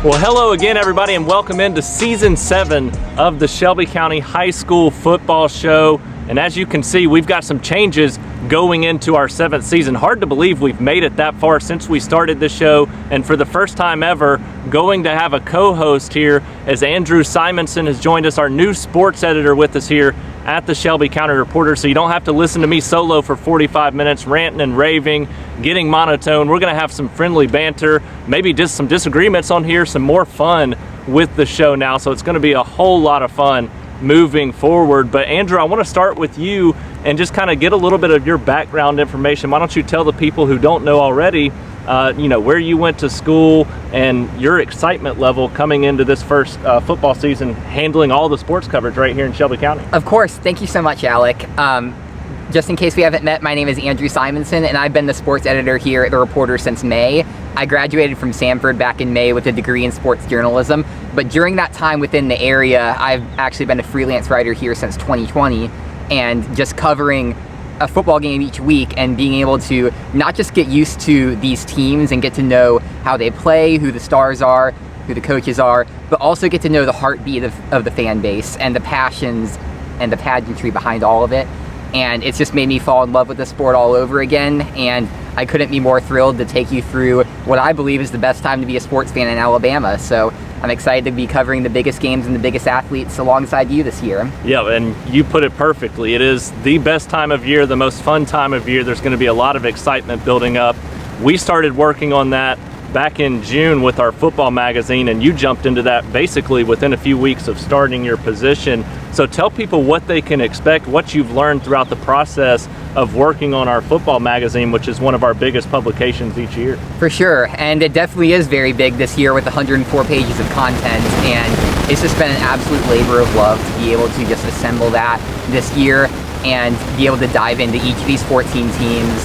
Well, hello again, everybody, and welcome into Season 7 of the Shelby County High School Football Show. And as you can see, we've got some changes going into our 7th season. Hard to believe we've made it that far since we started the show. And for the first time ever, going to have a co-host here as Andrew Simonson has joined us, our new sports editor with us here at the Shelby County Reporter. So you don't have to listen to me solo for 45 minutes, ranting and raving, getting monotone. We're gonna have some friendly banter, maybe just some disagreements on here, some more fun with the show now. So it's gonna be a whole lot of fun moving forward. But Andrew, I wanna start with you and just kind of get a little bit of your background information. Why don't you tell the people who don't know already, where you went to school and your excitement level coming into this first football season, handling all the sports coverage right here in Shelby County. Of course. Thank you so much, Alec. Just in case we haven't met, my name is Andrew Simonson, and I've been the sports editor here at the Reporter since May. I graduated from Samford back in May with a degree in sports journalism, but during that time within the area, I've actually been a freelance writer here since 2020, and just covering a football game each week and being able to not just get used to these teams and get to know how they play, who the stars are, who the coaches are, but also get to know the heartbeat of the fan base and the passions and the pageantry behind all of it. And it's just made me fall in love with the sport all over again, and I couldn't be more thrilled to take you through what I believe is the best time to be a sports fan in Alabama. So I'm excited to be covering the biggest games and the biggest athletes alongside you this year. Yeah, and you put it perfectly. It is the best time of year, the most fun time of year. There's going to be a lot of excitement building up. We started working on that back in June with our football magazine, and you jumped into that basically within a few weeks of starting your position. So tell people what they can expect, what you've learned throughout the process of working on our football magazine, which is one of our biggest publications each year. For sure, and it definitely is very big this year with 104 pages of content, and it's just been an absolute labor of love to be able to just assemble that this year and be able to dive into each of these 14 teams,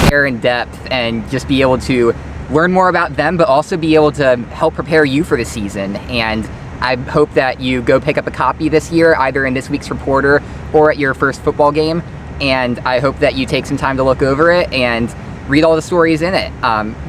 prepare in depth, and just be able to learn more about them, but also be able to help prepare you for the season. And I hope that you go pick up a copy this year, either in this week's Reporter or at your first football game. And I hope that you take some time to look over it and read all the stories in it,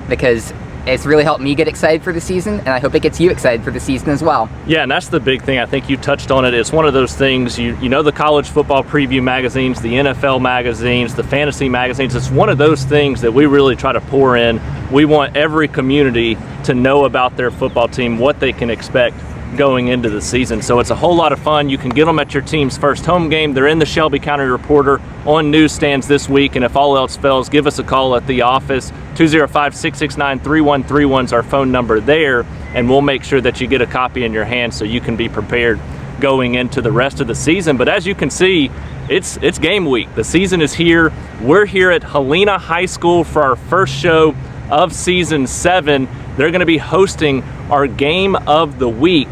because it's really helped me get excited for the season, and I hope it gets you excited for the season as well. Yeah, and that's the big thing. I think you touched on it. It's one of those things, you know, the college football preview magazines, the NFL magazines, the fantasy magazines. It's one of those things that we really try to pour in. We want every community to know about their football team, what they can expect going into the season. So it's a whole lot of fun. You can get them at your team's first home game. They're in the Shelby County Reporter on newsstands this week, and if all else fails, give us a call at the office. 205-669-3131 is our phone number there, and we'll make sure that you get a copy in your hand so you can be prepared going into the rest of the season. But as you can see, it's game week. The season is here. We're here at Helena High School for our first show of Season 7. They're going to be hosting our game of the week.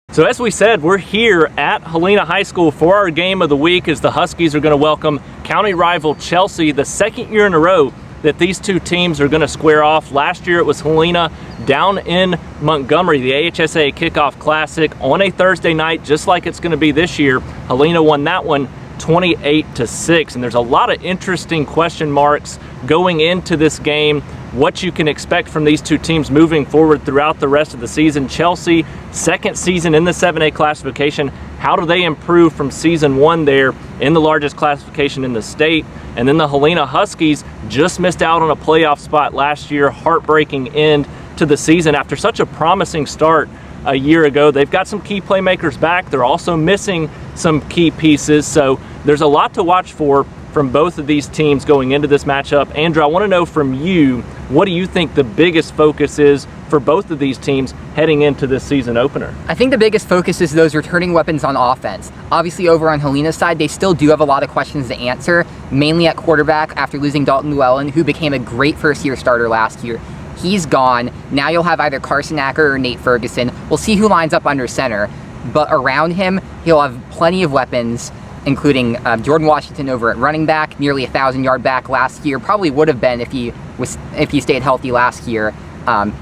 So as we said, we're here at Helena High School for our game of the week as the Huskies are going to welcome county rival Chelsea, the second year in a row that these two teams are going to square off. Last year it was Helena down in Montgomery, the AHSA Kickoff Classic on a Thursday night, just like it's going to be this year. Helena won that one 28-6, and there's a lot of interesting question marks going into this game, what you can expect from these two teams moving forward throughout the rest of the season. Chelsea, second season in the 7A classification. How do they improve from season 1 there in the largest classification in the state? And then the Helena Huskies just missed out on a playoff spot last year. Heartbreaking end to the season after such a promising start a year ago. They've got some key playmakers back. They're also missing some key pieces. So there's a lot to watch for from both of these teams going into this matchup. Andrew, I want to know from you, what do you think the biggest focus is for both of these teams heading into this season opener? I think the biggest focus is those returning weapons on offense. Obviously over on Helena's side, they still do have a lot of questions to answer, mainly at quarterback after losing Dalton Llewellyn, who became a great first-year starter last year. He's gone. Now you'll have either Carson Acker or Nate Ferguson. We'll see who lines up under center. But around him, he'll have plenty of weapons, including Jordan Washington over at running back, nearly 1,000-yard back last year. Probably would have been if he stayed healthy last year.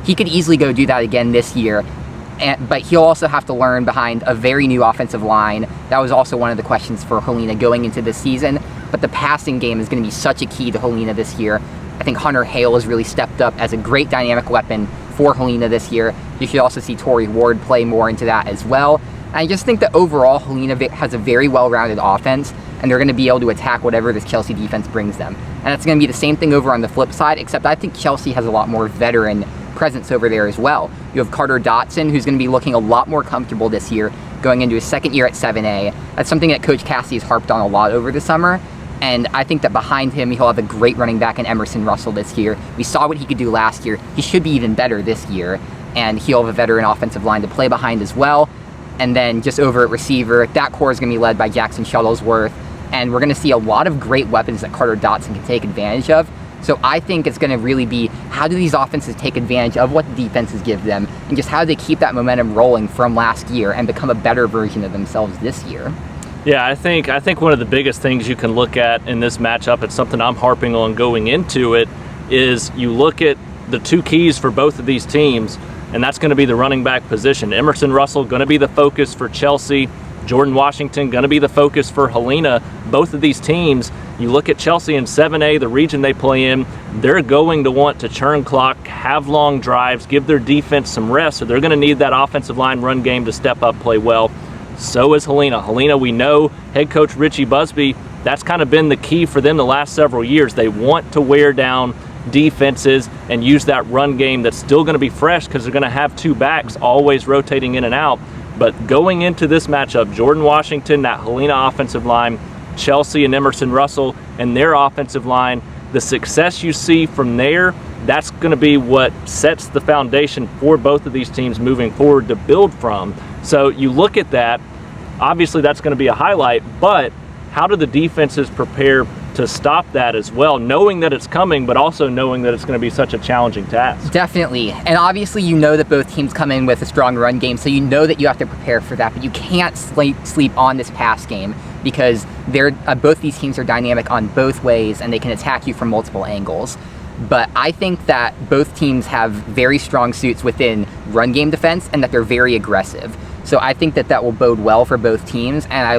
He could easily go do that again this year. But he'll also have to learn behind a very new offensive line. That was also one of the questions for Helena going into this season. But the passing game is going to be such a key to Helena this year. I think Hunter Hale has really stepped up as a great dynamic weapon for Helena this year. You should also see Tori Ward play more into that as well. And I just think that overall, Helena has a very well-rounded offense, and they're going to be able to attack whatever this Chelsea defense brings them. And it's going to be the same thing over on the flip side, except I think Chelsea has a lot more veteran presence over there as well. You have Carter Dotson, who's going to be looking a lot more comfortable this year, going into his second year at 7A. That's something that Coach Cassidy has harped on a lot over the summer. And I think that behind him, he'll have a great running back in Emerson Russell this year. We saw what he could do last year. He should be even better this year. And he'll have a veteran offensive line to play behind as well. And then just over at receiver, that core is going to be led by Jackson Shuttlesworth. And we're going to see a lot of great weapons that Carter Dotson can take advantage of. So I think it's going to really be, how do these offenses take advantage of what the defenses give them, and just how do they keep that momentum rolling from last year and become a better version of themselves this year? Yeah, I think one of the biggest things you can look at in this matchup, it's something I'm harping on going into it, is you look at the two keys for both of these teams, and that's going to be the running back position. Emerson Russell going to be the focus for Chelsea. Jordan Washington going to be the focus for Helena. Both of these teams, you look at Chelsea in 7A, the region they play in, they're going to want to churn clock, have long drives, give their defense some rest, so they're going to need that offensive line run game to step up, play well. So is Helena. Helena, we know head coach Richie Busby, that's kind of been the key for them the last several years. They want to wear down defenses and use that run game that's still going to be fresh because they're going to have two backs always rotating in and out. But going into this matchup, Jordan Washington, that Helena offensive line, Chelsea and Emerson Russell and their offensive line, the success you see from there, that's going to be what sets the foundation for both of these teams moving forward to build from. So you look at that, obviously that's going to be a highlight, but how do the defenses prepare to stop that as well, knowing that it's coming, but also knowing that it's going to be such a challenging task? Definitely. And obviously you know that both teams come in with a strong run game, so you know that you have to prepare for that, but you can't sleep on this pass game because both these teams are dynamic on both ways and they can attack you from multiple angles. But I think that both teams have very strong suits within run game defense and that they're very aggressive. So I think that that will bode well for both teams, and I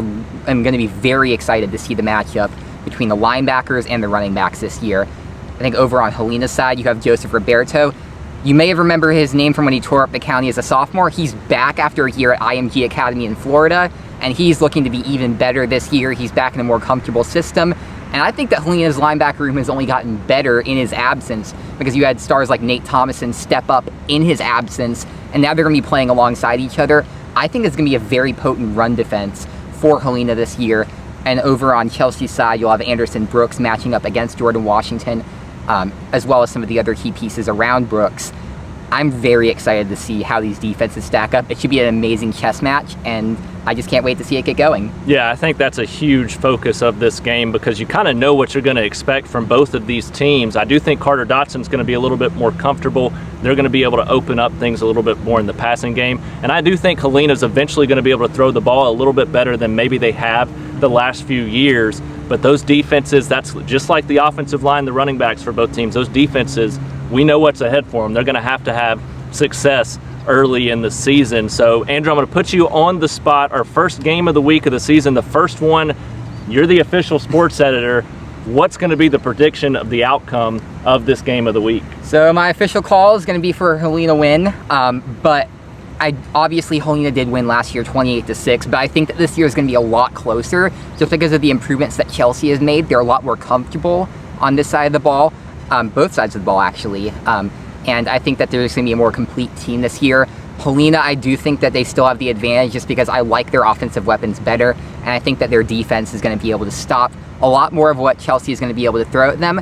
am going to be very excited to see the matchup between the linebackers and the running backs this year. I think over on Helena's side, you have Joseph Roberto. You may have remembered his name from when he tore up the county as a sophomore. He's back after a year at IMG Academy in Florida, and he's looking to be even better this year. He's back in a more comfortable system. And I think that Helena's linebacker room has only gotten better in his absence because you had stars like Nate Thomason step up in his absence, and now they're going to be playing alongside each other. I think it's going to be a very potent run defense for Helena this year. And over on Chelsea's side, you'll have Anderson Brooks matching up against Jordan Washington, as well as some of the other key pieces around Brooks. I'm very excited to see how these defenses stack up. It should be an amazing chess match, and I just can't wait to see it get going. Yeah, I think that's a huge focus of this game because you kind of know what you're going to expect from both of these teams. I do think Carter Dotson's going to be a little bit more comfortable. They're going to be able to open up things a little bit more in the passing game. And I do think Helena's eventually going to be able to throw the ball a little bit better than maybe they have the last few years. But those defenses, that's just like the offensive line, the running backs for both teams. Those defenses, we know what's ahead for them. They're going to have success early in the season. So, Andrew, I'm going to put you on the spot. Our first game of the week of the season, the first one, you're the official sports editor. What's going to be the prediction of the outcome of this game of the week? So my official call is going to be for Helena win, but obviously Helena did win last year 28-6, but I think that this year is going to be a lot closer just because of the improvements that Chelsea has made. They're a lot more comfortable on this side of the ball, both sides of the ball actually, and I think that there's going to be a more complete team this year. Helena, I do think that they still have the advantage just because I like their offensive weapons better, and I think that their defense is going to be able to stop a lot more of what Chelsea is going to be able to throw at them.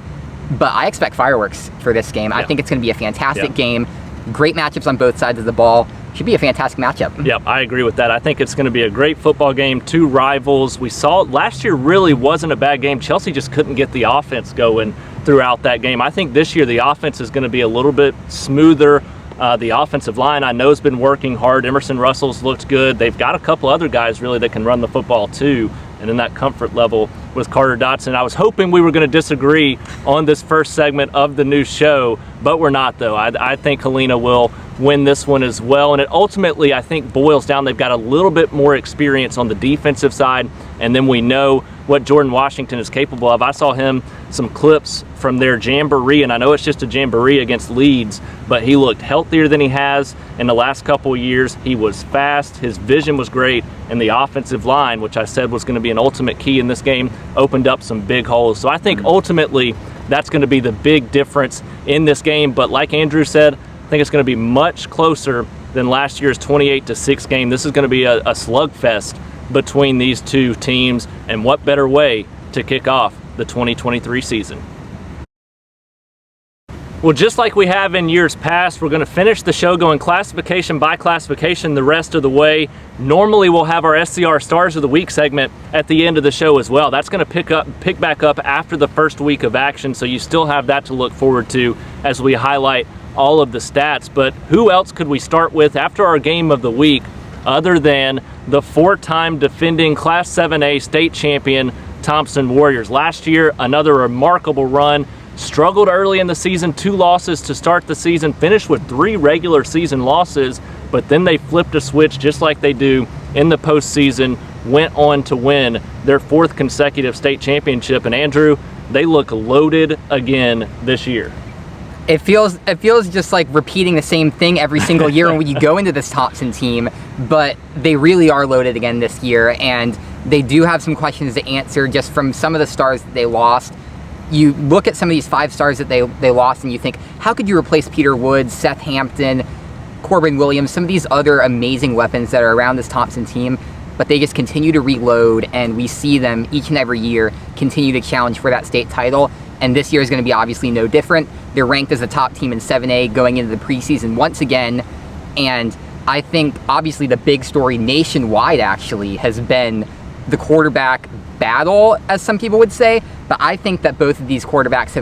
But I expect fireworks for this game. I think it's going to be a fantastic game. Great matchups on both sides of the ball. Should be a fantastic matchup. Yep, I agree with that. I think it's going to be a great football game. Two rivals. We saw last year really wasn't a bad game. Chelsea just couldn't get the offense going throughout that game. I think this year the offense is going to be a little bit smoother. The offensive line I know has been working hard. Emerson Russell's looked good. They've got a couple other guys really that can run the football too, and in that comfort level with Carter Dotson. I was hoping we were going to disagree on this first segment of the new show, but we're not though. I think Helena will win this one as well, and it ultimately I think boils down, they've got a little bit more experience on the defensive side, and then we know what Jordan Washington is capable of. I saw him some clips from their jamboree, and I know it's just a jamboree against Leeds, but he looked healthier than he has in the last couple of years. He was fast, his vision was great, and the offensive line, which I said was going to be an ultimate key in this game, opened up some big holes. So I think ultimately that's going to be the big difference in this game. But like Andrew said, I think it's going to be much closer than last year's 28-6 game. This is going to be a slugfest between these two teams, and what better way to kick off the 2023 season. Well, just like we have in years past, we're going to finish the show going classification by classification the rest of the way. Normally we'll have our SCR Stars of the Week segment at the end of the show as well. That's going to pick back up after the first week of action, so you still have that to look forward to as we highlight all of the stats. But who else could we start with after our game of the week other than the 4-time defending Class 7A state champion Thompson Warriors? Last year, another remarkable run. Struggled early in the season, 2 losses to start the season, finished with 3 regular season losses, but then they flipped a switch just like they do in the postseason, went on to win their 4th consecutive state championship. And Andrew, they look loaded again this year. It feels just like repeating the same thing every single year when you go into this Thompson team, but they really are loaded again this year, and they do have some questions to answer just from some of the stars that they lost. You look at some of these 5 stars that they lost and you think, how could you replace Peter Woods, Seth Hampton, Corbin Williams, some of these other amazing weapons that are around this Thompson team? But they just continue to reload, and we see them each and every year continue to challenge for that state title. And this year is going to be obviously no different. They're ranked as a top team in 7A going into the preseason once again. And I think obviously the big story nationwide actually has been the quarterback battle, as some people would say. But I think that both of these quarterbacks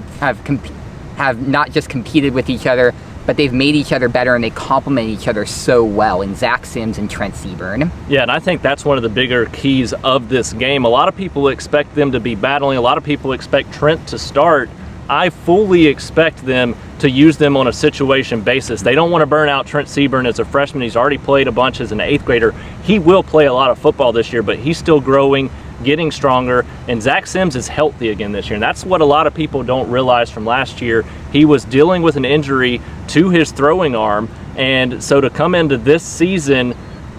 have not just competed with each other, but they've made each other better, and they complement each other so well in Zach Sims and Trent Seaburn. Yeah, and I think that's one of the bigger keys of this game. A lot of people expect them to be battling. A lot of people expect Trent to start. I fully expect them to use them on a situation basis. They don't want to burn out Trent Seaburn as a freshman. He's already played a bunch as an 8th grader. He will play a lot of football this year, but he's still growing, getting stronger, and Zach Sims is healthy again this year, and that's what a lot of people don't realize from last year. He was dealing with an injury to his throwing arm, and so to come into this season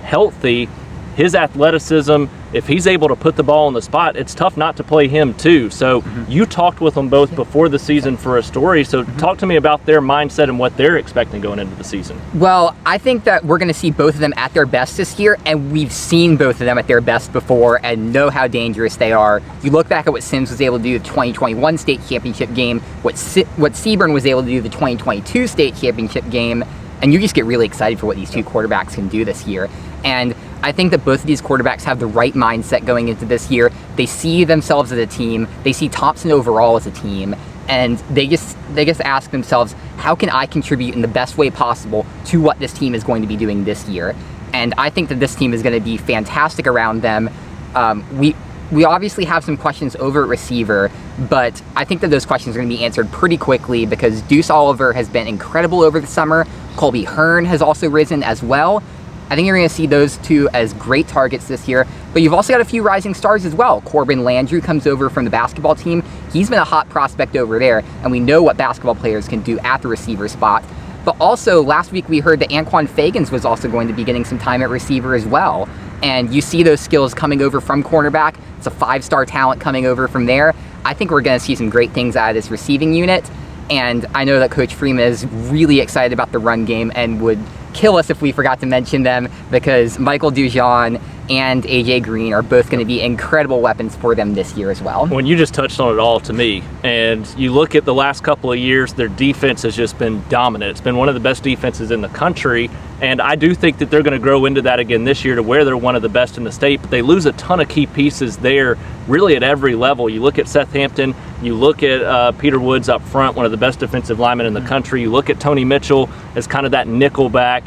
healthy, his athleticism, if he's able to put the ball on the spot, it's tough not to play him too. So you talked with them both before the season for a story, so talk to me about their mindset and what they're expecting going into the season. Well, I think that we're going to see both of them at their best this year, and we've seen both of them at their best before and know how dangerous they are. You look back at what Sims was able to do the 2021 state championship game, what Seaburn was able to do the 2022 state championship game, and you just get really excited for what these two quarterbacks can do this year. And I think that both of these quarterbacks have the right mindset going into this year. They see themselves as a team. They see Thompson overall as a team. And they just ask themselves, how can I contribute in the best way possible to what this team is going to be doing this year? And I think that this team is going to be fantastic around them. We obviously have some questions over at receiver, but I think that those questions are going to be answered pretty quickly because Deuce Oliver has been incredible over the summer. Colby Hearn has also risen as well. I think you're going to see those two as great targets this year, but you've also got a few rising stars as well. Corbin Landrew comes over from the basketball team. He's been a hot prospect over there, and we know what basketball players can do at the receiver spot. But also, last week we heard that Anquan Fagans was also going to be getting some time at receiver as well. And you see those skills coming over from cornerback. It's a 5-star talent coming over from there. I think we're going to see some great things out of this receiving unit. And I know that Coach Freeman is really excited about the run game and would kill us if we forgot to mention them, because Michael Dujon and AJ Green are both going to be incredible weapons for them this year as well. When you just touched on it all to me, and you look at the last couple of years, their defense has just been dominant. It's been one of the best defenses in the country, and I do think that they're going to grow into that again this year to where they're one of the best in the state, but they lose a ton of key pieces there really at every level. You look at Seth Hampton, you look at Peter Woods up front, one of the best defensive linemen in the country. You look at Tony Mitchell as kind of that nickel back.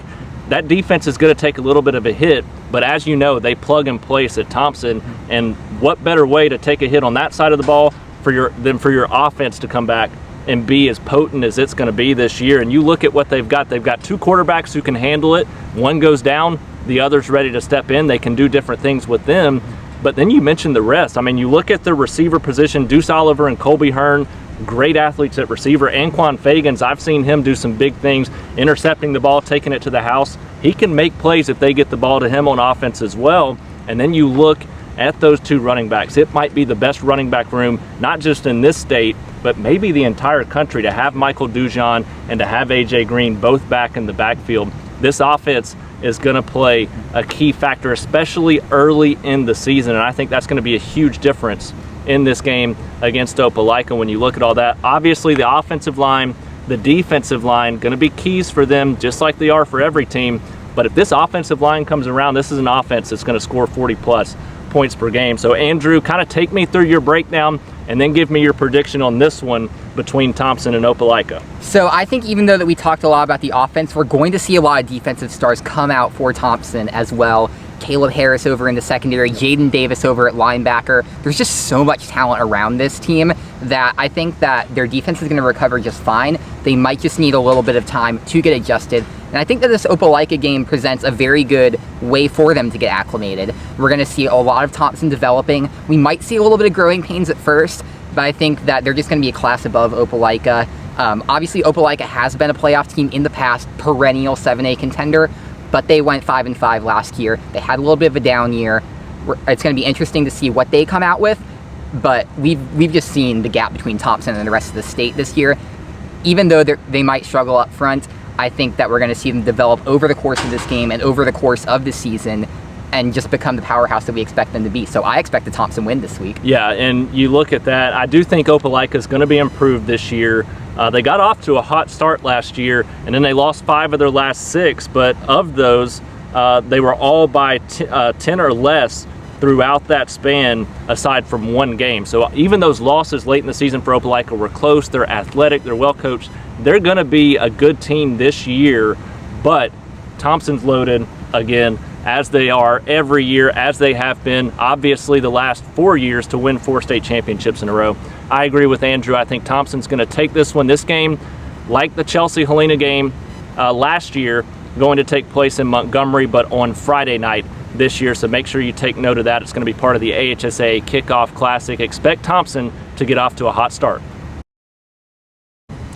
That defense is going to take a little bit of a hit, but as you know, they plug and place at Thompson, and what better way to take a hit on that side of the ball than for your offense to come back and be as potent as it's going to be this year. And you look at what they've got. They've got 2 quarterbacks who can handle it. One goes down, the other's ready to step in. They can do different things with them. But then you mentioned the rest. I mean, you look at the receiver position, Deuce Oliver and Colby Hearn, great athletes at receiver. Anquan Fagans, I've seen him do some big things, intercepting the ball, taking it to the house. He can make plays if they get the ball to him on offense as well. And then you look at those two running backs. It might be the best running back room, not just in this state, but maybe the entire country, to have Michael Dujon and to have A.J. Green both back in the backfield. This offense is going to play a key factor, especially early in the season, and I think that's going to be a huge difference in this game against Opelika when you look at all that. Obviously, the offensive line, the defensive line, going to be keys for them, just like they are for every team. But if this offensive line comes around, this is an offense that's going to score 40-plus points per game. So, Andrew, kind of take me through your breakdown and then give me your prediction on this one between Thompson and Opelika. So I think even though that we talked a lot about the offense, we're going to see a lot of defensive stars come out for Thompson as well. Caleb Harris over in the secondary, Jaden Davis over at linebacker. There's just so much talent around this team that I think that their defense is going to recover just fine. They might just need a little bit of time to get adjusted. And I think that this Opelika game presents a very good way for them to get acclimated. We're going to see a lot of Thompson developing. We might see a little bit of growing pains at first, but I think that they're just going to be a class above Opelika. Obviously, Opelika has been a playoff team in the past, perennial 7A contender, but they went 5-5 last year. They had a little bit of a down year. It's going to be interesting to see what they come out with, but we've just seen the gap between Thompson and the rest of the state this year. Even though they might struggle up front, I think that we're going to see them develop over the course of this game and over the course of the season and just become the powerhouse that we expect them to be. So I expect the Thompson win this week. Yeah, and you look at that, I do think Opelika is going to be improved this year. They got off to a hot start last year, and then they lost 5 of their last 6, but of those, they were all by 10 or less throughout that span, aside from one game. So even those losses late in the season for Opelika were close. They're athletic, they're well coached. They're going to be a good team this year, but Thompson's loaded again, as they are every year, as they have been, obviously, the last 4 years to win 4 state championships in a row. I agree with Andrew. I think Thompson's going to take this one. This game, like the Chelsea-Helena game last year, going to take place in Montgomery, but on Friday night this year. So make sure you take note of that. It's going to be part of the AHSA Kickoff Classic. Expect Thompson to get off to a hot start.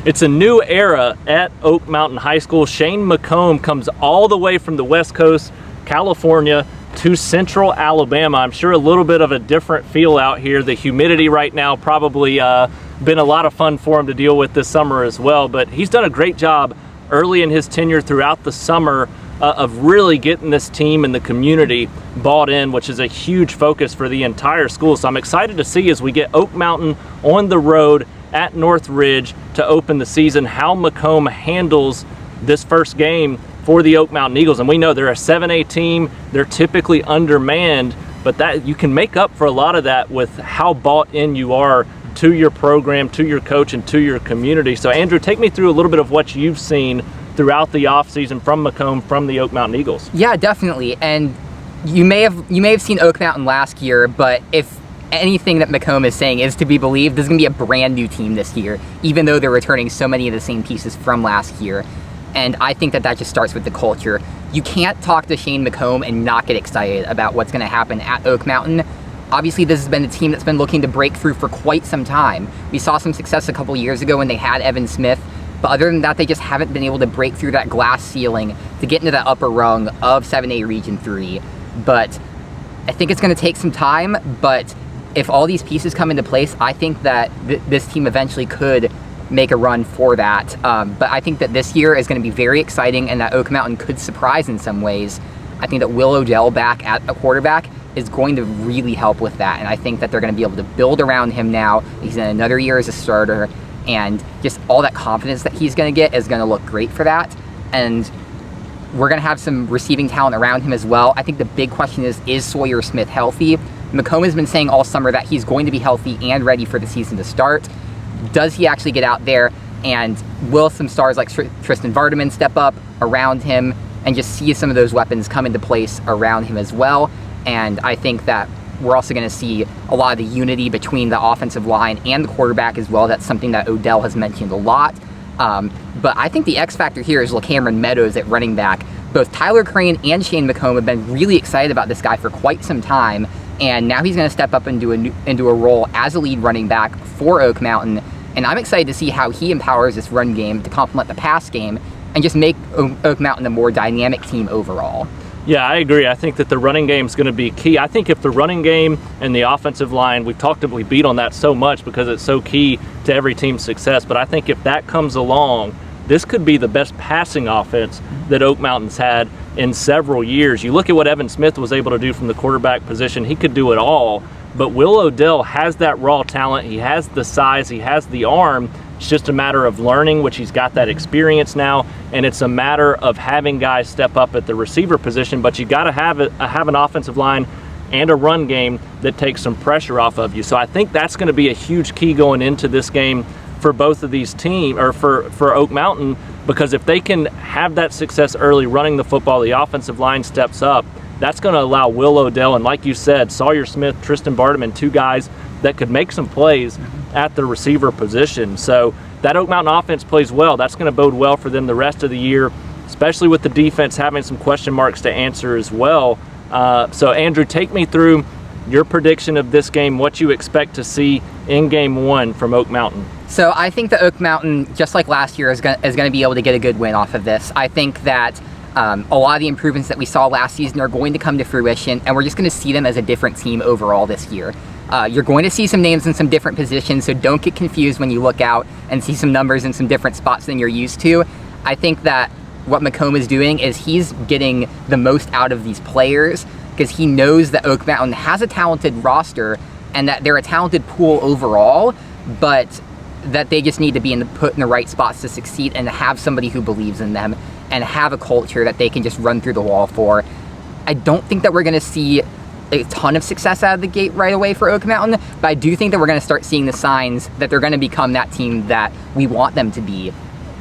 It's a new era at Oak Mountain High School. Shane McComb comes all the way from the West Coast, California, to Central Alabama. I'm sure a little bit of a different feel out here. The humidity right now probably been a lot of fun for him to deal with this summer as well, but he's done a great job early in his tenure throughout the summer of really getting this team and the community bought in, which is a huge focus for the entire school. So I'm excited to see, as we get Oak Mountain on the road at Northridge to open the season, how McComb handles this first game for the Oak Mountain Eagles. And we know they're a 7A team. They're typically undermanned, but that you can make up for a lot of that with how bought in you are to your program, to your coach, and to your community. So Andrew, take me through a little bit of what you've seen throughout the offseason from McComb, from the Oak Mountain Eagles. Yeah, definitely. And you may have seen Oak Mountain last year, but if anything that McComb is saying is to be believed, this is going to be a brand new team this year, even though they're returning so many of the same pieces from last year. And I think that just starts with the culture. You can't talk to Shane McComb and not get excited about what's going to happen at Oak Mountain. Obviously, this has been a team that's been looking to break through for quite some time. We saw some success a couple years ago when they had Evan Smith, but other than that, they just haven't been able to break through that glass ceiling to get into that upper rung of 7A Region 3. But I think it's going to take some time, but if all these pieces come into place, I think that this team eventually could make a run for that. But I think that this year is going to be very exciting, and that Oak Mountain could surprise in some ways. I think that Will Odell back at a quarterback is going to really help with that, and I think that they're going to be able to build around him now. He's in another year as a starter, and just all that confidence that he's going to get is going to look great for that. And we're going to have some receiving talent around him as well. I think the big question is Sawyer Smith healthy? McComb has been saying all summer that he's going to be healthy and ready for the season to start. Does he actually get out there, and will some stars like Tristan Vardaman step up around him and just see some of those weapons come into place around him as well? And I think that we're also going to see a lot of the unity between the offensive line and the quarterback as well. That's something that Odell has mentioned a lot. But I think the X factor here is LaCameron Meadows at running back. Both Tyler Crane and Shane McComb have been really excited about this guy for quite some time, and now he's going to step up into a role as a lead running back for Oak Mountain. And I'm excited to see how he empowers this run game to complement the pass game and just make Oak Mountain a more dynamic team overall. Yeah, I agree. I think that the running game is going to be key. I think if the running game and the offensive line, we beat on that so much because it's so key to every team's success. But I think if that comes along, this could be the best passing offense that Oak Mountain's had in several years. You look at what Evan Smith was able to do from the quarterback position. He could do it all. But Will Odell has that raw talent. He has the size. He has the arm. It's just a matter of learning, which he's got that experience now, and it's a matter of having guys step up at the receiver position. But you got to have an offensive line and a run game that takes some pressure off of you. So I think that's going to be a huge key going into this game for both of these teams, or for Oak Mountain, because if they can have that success early running the football, the offensive line steps up. That's going to allow Will Odell and, like you said, Sawyer Smith, Tristan Bartman, two guys that could make some plays at the receiver position. So that Oak Mountain offense plays well. That's going to bode well for them the rest of the year, especially with the defense having some question marks to answer as well. So Andrew, take me through your prediction of this game, what you expect to see in game one from Oak Mountain. So I think that Oak Mountain, just like last year, is going to be able to get a good win off of this. I think that a lot of the improvements that we saw last season are going to come to fruition, and we're just going to see them as a different team overall this year. You're going to see some names in some different positions, so don't get confused when you look out and see some numbers in some different spots than you're used to. I think that what Macomb is doing is he's getting the most out of these players because he knows that Oak Mountain has a talented roster and that they're a talented pool overall, but that they just need to be put in the right spots to succeed and have somebody who believes in them and have a culture that they can just run through the wall for. I don't think that we're going to see a ton of success out of the gate right away for Oak Mountain, but I do think that we're going to start seeing the signs that they're going to become that team that we want them to be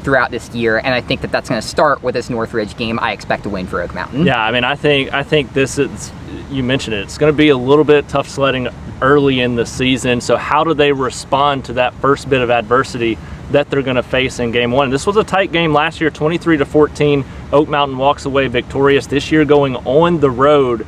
throughout this year, and I think that that's going to start with this Northridge game. I expect to win for Oak Mountain. Yeah, I mean, I think this is, you mentioned it, it's going to be a little bit tough sledding early in the season. So how do they respond to that first bit of adversity that they're going to face in game one? This was a tight game last year, 23-14. Oak Mountain walks away victorious. This year going on the road.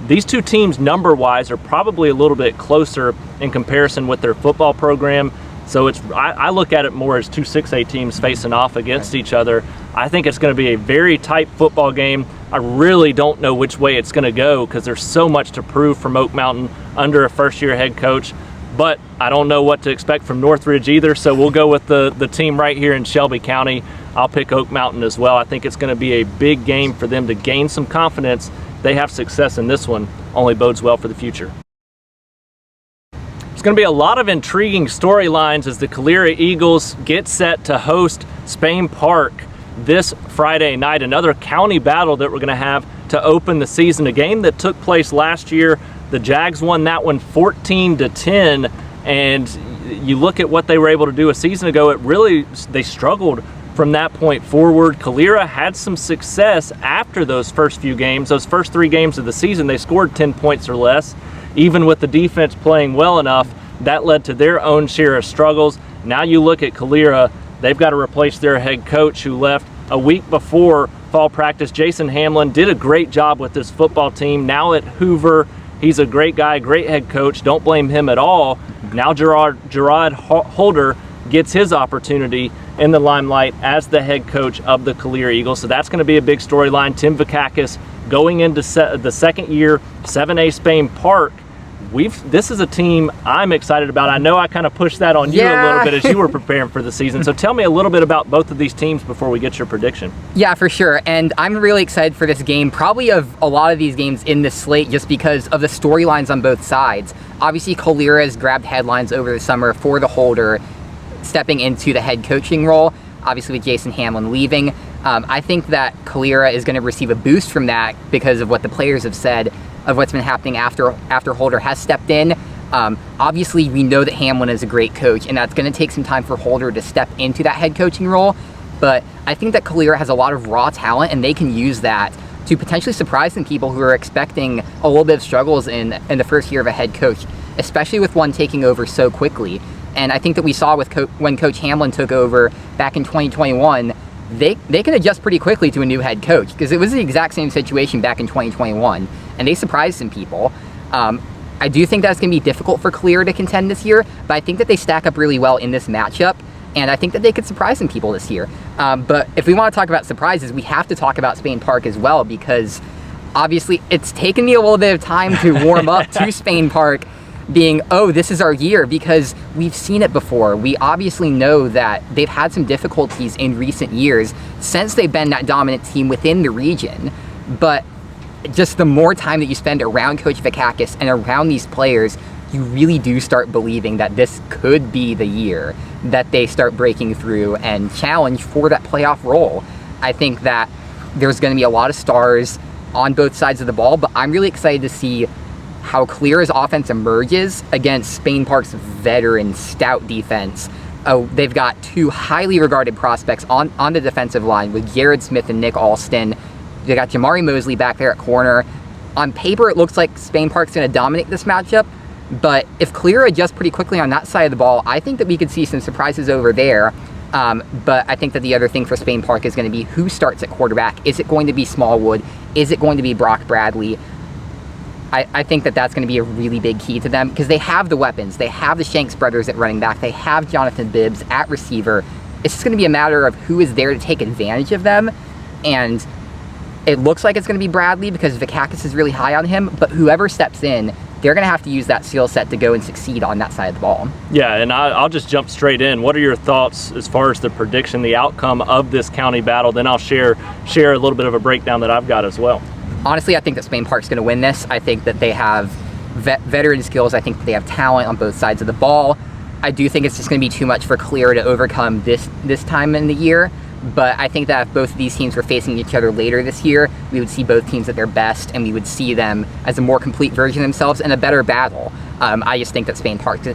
These two teams number-wise are probably a little bit closer in comparison with their football program. So I look at it more as two 6A teams facing off against each other. I think it's going to be a very tight football game. I really don't know which way it's going to go because there's so much to prove from Oak Mountain under a first-year head coach. But I don't know what to expect from Northridge either, so we'll go with the team right here in Shelby County. I'll pick Oak Mountain as well. I think it's going to be a big game for them to gain some confidence. They have success in this one, only bodes well for the future. It's going to be a lot of intriguing storylines as the Calera Eagles get set to host Spain Park this Friday night. Another county battle that we're going to have to open the season. A game that took place last year. The Jags won that one 14-10, and you look at what they were able to do a season ago, they struggled from that point forward. Calera had some success after those first few games. Those first 3 games of the season, they scored 10 points or less. Even with the defense playing well enough, that led to their own share of struggles. Now you look at Calera, they've got to replace their head coach who left a week before fall practice. Jason Hamlin did a great job with this football team. Now at Hoover, he's a great guy, great head coach. Don't blame him at all. Now Gerard Holder gets his opportunity in the limelight as the head coach of the Calera Eagles. So that's going to be a big storyline. Tim Vakakis going into the second year, 7A Spain Park. This is a team I'm excited about. I know I kind of pushed that on you a little bit as you were preparing for the season. So tell me a little bit about both of these teams before we get your prediction. Yeah, for sure. And I'm really excited for this game, probably of a lot of these games in this slate, just because of the storylines on both sides. Obviously, Calera has grabbed headlines over the summer for the Holder stepping into the head coaching role, obviously with Jason Hamlin leaving. I think that Calera is going to receive a boost from that because of what the players have said of what's been happening after Holder has stepped in. Obviously, we know that Hamlin is a great coach, and that's going to take some time for Holder to step into that head coaching role. But I think that Calera has a lot of raw talent, and they can use that to potentially surprise some people who are expecting a little bit of struggles in the first year of a head coach, especially with one taking over so quickly. And I think that we saw with when Coach Hamlin took over back in 2021, they can adjust pretty quickly to a new head coach because it was the exact same situation back in 2021, and they surprised some people. I I do think that's going to be difficult for Calera to contend this year, but I think that they stack up really well in this matchup, and I think that they could surprise some people this year. But if we want to talk about surprises, we have to talk about Spain Park as well, because obviously it's taken me a little bit of time to warm up to Spain Park being, oh, this is our year, because we've seen it before. We obviously know that they've had some difficulties in recent years since they've been that dominant team within the region, but just the more time that you spend around Coach Vakakis and around these players, you really do start believing that this could be the year that they start breaking through and challenge for that playoff role. I think that there's going to be a lot of stars on both sides of the ball, but I'm really excited to see how Calera's offense emerges against Spain Park's veteran, stout defense. They've got two highly regarded prospects on the defensive line with Jared Smith and Nick Alston. They got Jamari Mosley back there at corner. On paper, it looks like Spain Park's going to dominate this matchup, but if Calera adjusts pretty quickly on that side of the ball, I think that we could see some surprises over there. But I think that the other thing for Spain Park is going to be who starts at quarterback. Is it going to be Smallwood? Is it going to be Brock Bradley? I think that that's going to be a really big key to them, because they have the weapons. They have the Shanks brothers at running back. They have Jonathan Bibbs at receiver. It's just going to be a matter of who is there to take advantage of them, and it looks like it's going to be Bradley because Vakakis is really high on him, but whoever steps in, they're going to have to use that skill set to go and succeed on that side of the ball. Yeah, and I'll just jump straight in. What are your thoughts as far as the prediction, the outcome of this county battle? Then I'll share a little bit of a breakdown that I've got as well. Honestly, I think that Spain Park's going to win this. I think that they have veteran skills. I think that they have talent on both sides of the ball. I do think it's just going to be too much for Calera to overcome this time in the year. But I think that if both of these teams were facing each other later this year, we would see both teams at their best, and we would see them as a more complete version of themselves and a better battle. I just think that Spain Park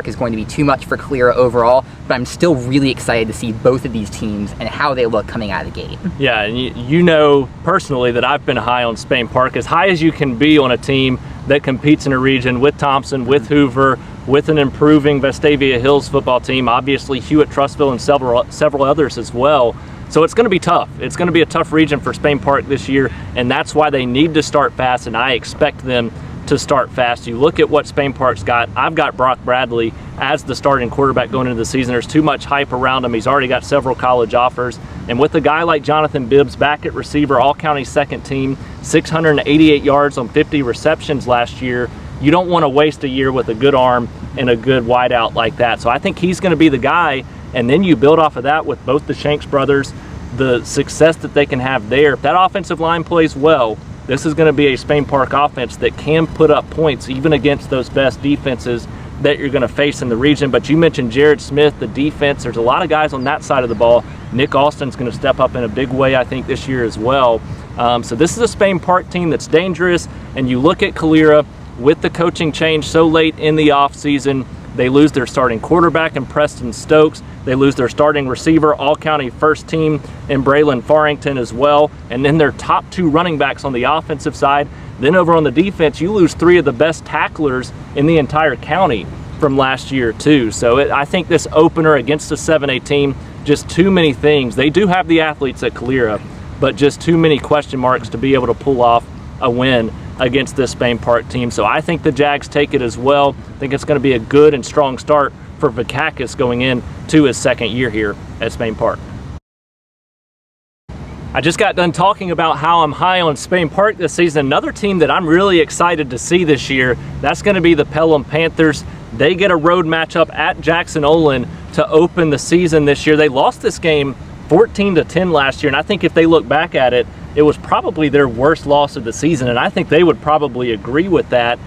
is going to be too much for Calera overall, but I'm still really excited to see both of these teams and how they look coming out of the gate. Yeah, and you know personally that I've been high on Spain Park, as high as you can be on a team that competes in a region with Thompson, with Hoover, with an improving Vestavia Hills football team, obviously Hewitt-Trussville and several others as well. So it's going to be tough. It's going to be a tough region for Spain Park this year, and that's why they need to start fast, and I expect them to start fast. You look at what Spain Park's got. I've got Brock Bradley as the starting quarterback going into the season. There's too much hype around him. He's already got several college offers. And with a guy like Jonathan Bibbs back at receiver, all-county second team, 688 yards on 50 receptions last year, you don't want to waste a year with a good arm and a good wideout like that. So I think he's going to be the guy, and then you build off of that with both the Shanks brothers, the success that they can have there. If that offensive line plays well, this is going to be a Spain Park offense that can put up points even against those best defenses that you're going to face in the region. But you mentioned Jared Smith, the defense. There's a lot of guys on that side of the ball. Nick Alston's going to step up in a big way, I think, this year as well. So this is a Spain Park team that's dangerous. And you look at Calera with the coaching change so late in the offseason. They lose their starting quarterback in Preston Stokes. They lose their starting receiver, all-county first team in Braylon Farrington as well. And then their top two running backs on the offensive side. Then over on the defense, you lose three of the best tacklers in the entire county from last year too. So I think this opener against a 7A team, just too many things. They do have the athletes at Calera, but just too many question marks to be able to pull off a win against this Spain Park team. So I think the Jags take it as well. I think it's going to be a good and strong start for Vakakis going in to his second year here at Spain Park. I just got done talking about how I'm high on Spain Park this season. Another team that I'm really excited to see this year, that's going to be the Pelham Panthers. They get a road matchup at Jackson-Olin to open the season this year. They lost this game 14-10 last year, and I think if they look back at it, it was probably their worst loss of the season, and I think they would probably agree with that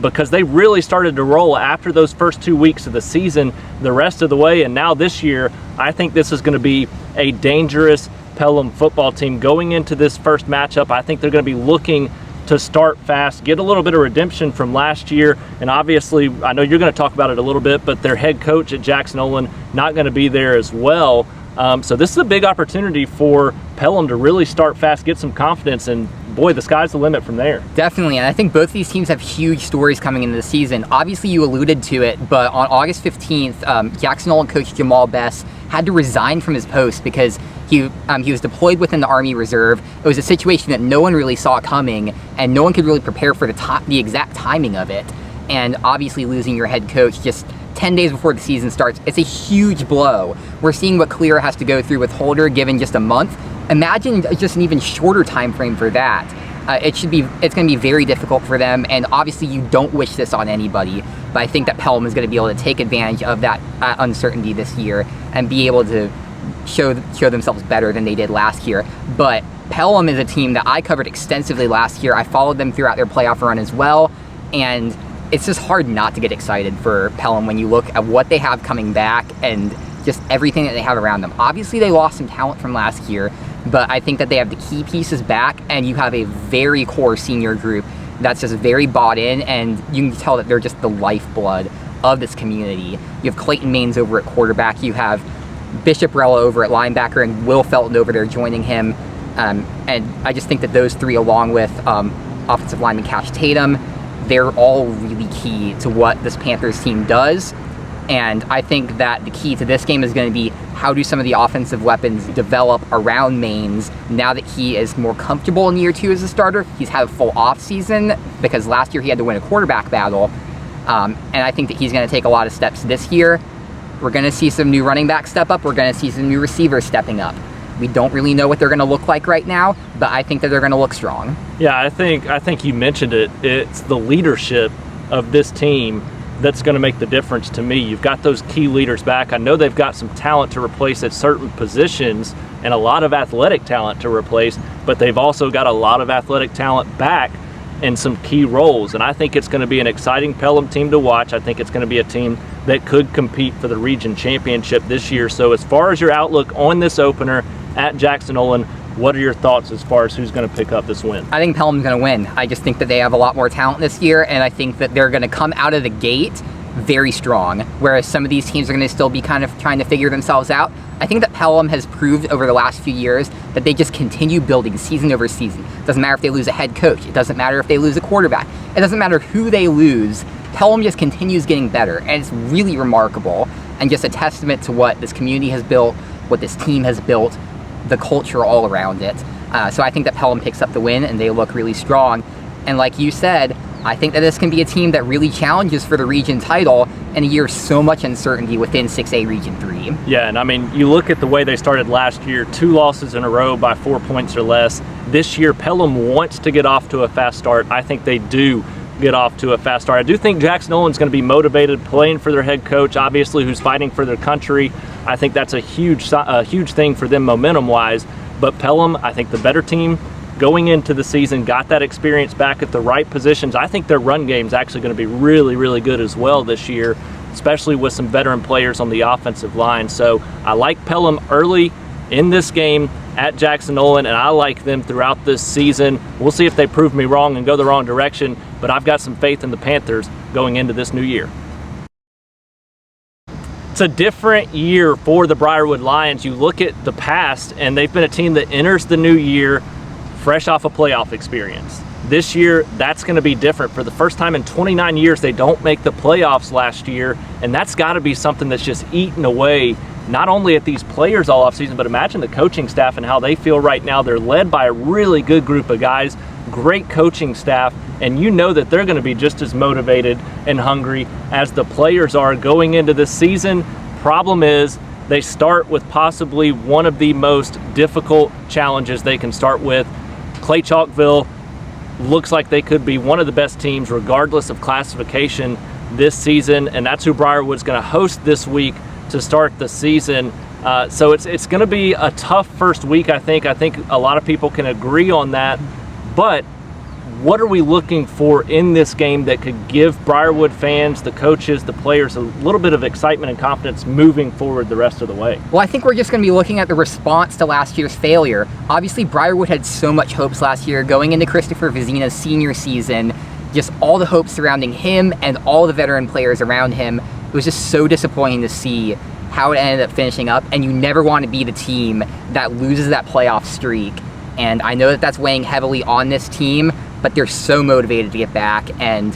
because they really started to roll after those first 2 weeks of the season the rest of the way, and now this year, I think this is going to be a dangerous Pelham football team going into this first matchup. I think they're going to be looking to start fast, get a little bit of redemption from last year, and obviously, I know you're going to talk about it a little bit, but their head coach at Jackson-Olin not going to be there as well. So this is a big opportunity for Pelham to really start fast, get some confidence, and boy, the sky's the limit from there. Definitely, and I think both these teams have huge stories coming into the season. Obviously, you alluded to it, but on August 15th, Jackson-Olin coach Jamal Bess had to resign from his post because He was deployed within the Army Reserve. It was a situation that no one really saw coming, and no one could really prepare for the exact timing of it. And obviously losing your head coach just 10 days before the season starts, it's a huge blow. We're seeing what Calera has to go through with Holder given just a month. Imagine just an even shorter time frame for that. It's going to be very difficult for them, and obviously you don't wish this on anybody, but I think that Pelham is going to be able to take advantage of that uncertainty this year and be able to show themselves better than they did last year. But Pelham is a team that I covered extensively last year. I followed them throughout their playoff run as well, and it's just hard not to get excited for Pelham when you look at what they have coming back and just everything that they have around them. Obviously they lost some talent from last year, but I think that they have the key pieces back, and you have a very core senior group that's just very bought in, and you can tell that they're just the lifeblood of this community. You have Clayton Maines over at quarterback, you have Bishop Rella over at linebacker, and Will Felton over there joining him. And I just think that those three, along with offensive lineman Cash Tatum, they're all really key to what this Panthers team does. And I think that the key to this game is going to be how do some of the offensive weapons develop around Maines now that he is more comfortable in year 2 as a starter. He's had a full off season because last year he had to win a quarterback battle. And I think that he's going to take a lot of steps this year. We're going to see some new running backs step up. We're going to see some new receivers stepping up. We don't really know what they're going to look like right now, but I think that they're going to look strong. Yeah, I think you mentioned it. It's the leadership of this team that's going to make the difference to me. You've got those key leaders back. I know they've got some talent to replace at certain positions and a lot of athletic talent to replace, but they've also got a lot of athletic talent back in some key roles. And I think it's going to be an exciting Pelham team to watch. I think it's going to be a team that could compete for the region championship this year. So as far as your outlook on this opener at Jackson-Olin, what are your thoughts as far as who's going to pick up this win? I think Pelham's going to win. I just think that they have a lot more talent this year, and I think that they're going to come out of the gate very strong, whereas some of these teams are going to still be kind of trying to figure themselves out. I think that Pelham has proved over the last few years that they just continue building season over season. It doesn't matter if they lose a head coach. It doesn't matter if they lose a quarterback. It doesn't matter who they lose. Pelham just continues getting better, and it's really remarkable and just a testament to what this community has built, what this team has built, the culture all around it. So I think that Pelham picks up the win, and they look really strong. And like you said, I think that this can be a team that really challenges for the region title in a year of so much uncertainty within 6A Region 3. Yeah, and I mean, you look at the way they started last year, 2 losses in a row by 4 points or less. This year, Pelham wants to get off to a fast start. I think they do get off to a fast start. I do think Jackson-Olin's going to be motivated, playing for their head coach, obviously, who's fighting for their country. I think that's a huge thing for them momentum-wise. But Pelham, I think the better team going into the season, got that experience back at the right positions. I think their run game is actually going to be really, really good as well this year, especially with some veteran players on the offensive line. So I like Pelham early in this game at Jackson-Olin, and I like them throughout this season. We'll see if they prove me wrong and go the wrong direction, but I've got some faith in the Panthers going into this new year. It's a different year for the Briarwood Lions. You look at the past, and they've been a team that enters the new year fresh off a playoff experience. This year, that's going to be different. For the first time in 29 years, they don't make the playoffs last year, and that's got to be something that's just eaten away, not only at these players all offseason, but imagine the coaching staff and how they feel right now. They're led by a really good group of guys, great coaching staff, and you know that they're going to be just as motivated and hungry as the players are going into this season. Problem is, they start with possibly one of the most difficult challenges they can start with. Clay-Chalkville looks like they could be one of the best teams regardless of classification this season, and that's who Briarwood's going to host this week to start the season. So it's going to be a tough first week, I think. I think a lot of people can agree on that. But what are we looking for in this game that could give Briarwood fans, the coaches, the players a little bit of excitement and confidence moving forward the rest of the way? Well, I think we're just going to be looking at the response to last year's failure. Obviously, Briarwood had so much hopes last year going into Christopher Vizina's senior season, just all the hopes surrounding him and all the veteran players around him. It was just so disappointing to see how it ended up finishing up, and you never want to be the team that loses that playoff streak. And I know that that's weighing heavily on this team, but they're so motivated to get back, and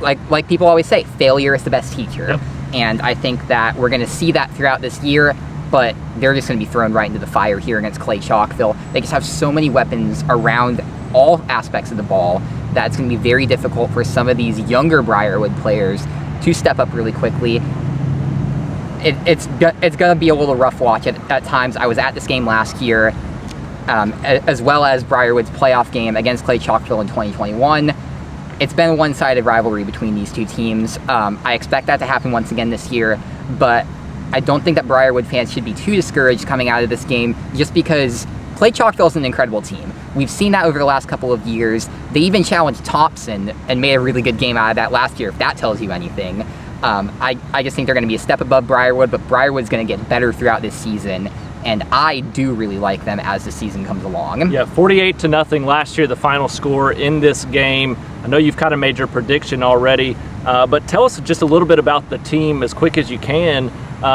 like people always say, failure is the best teacher. Yep. And I think that we're going to see that throughout this year. but they're just going to be thrown right into the fire here against Clay-Chalkville. They just have so many weapons around all aspects of the ball that it's going to be very difficult for some of these younger Briarwood players to step up really quickly. It's going to be a little rough watch at times. I was at this game last year, as well as Briarwood's playoff game against Clay-Chalkville in 2021. It's been a one-sided rivalry between these two teams. I expect that to happen once again this year, but I don't think that Briarwood fans should be too discouraged coming out of this game just because Clay-Chalkville is an incredible team. We've seen that over the last couple of years. They even challenged Thompson and made a really good game out of that last year, if that tells you anything. I just think they're going to be a step above Briarwood, but Briarwood's going to get better throughout this season, and I do really like them as the season comes along. Yeah, 48-0 last year, the final score in this game. I know you've kind of made your prediction already, but tell us just a little bit about the team as quick as you can,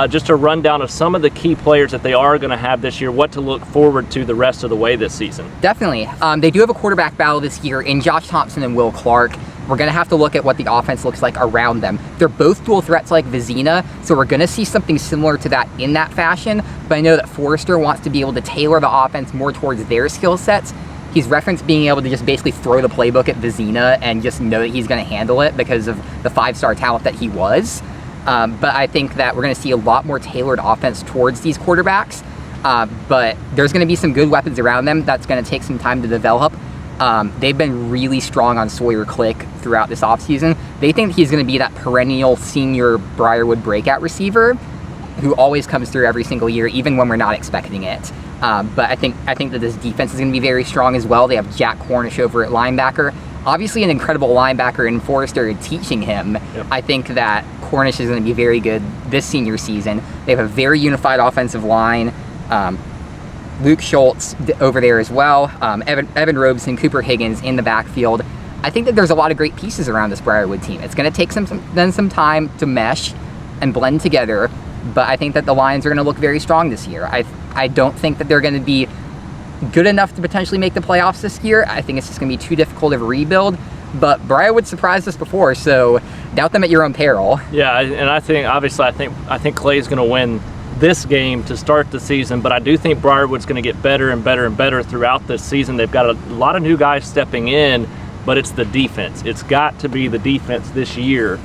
just a rundown of some of the key players that they are going to have this year, what to look forward to the rest of the way this season. Definitely. They do have a quarterback battle this year in Josh Thompson and Will Clark. We're going to have to look at what the offense looks like around them. They're both dual threats like Vizina, so we're going to see something similar to that in that fashion, but I know that Forrester wants to be able to tailor the offense more towards their skill sets. He's referenced being able to just basically throw the playbook at Vizina and just know that he's going to handle it because of the 5-star talent that he was. But I think that we're going to see a lot more tailored offense towards these quarterbacks, but there's going to be some good weapons around them that's going to take some time to develop. They've been really strong on Sawyer Click throughout this offseason. They think he's going to be that perennial senior Briarwood breakout receiver who always comes through every single year, even when we're not expecting it. But I think that this defense is going to be very strong as well. They have Jack Cornish over at linebacker. Obviously an incredible linebacker in Forrester teaching him. Yep. I think that Cornish is going to be very good this senior season. They have a very unified offensive line. Luke Schultz over there as well, Evan Robeson, Cooper Higgins in the backfield. I think that there's a lot of great pieces around this Briarwood team. It's going to take some time to mesh and blend together, but I think that the Lions are going to look very strong this year. I don't think that they're going to be good enough to potentially make the playoffs this year. I think it's just going to be too difficult of a rebuild, but Briarwood surprised us before, so doubt them at your own peril. Yeah, and I think Clay's going to win this game to start the season, but I do think Briarwood's going to get better and better and better throughout this season. They've got a lot of new guys stepping in, but it's the defense. It's got to be the defense this year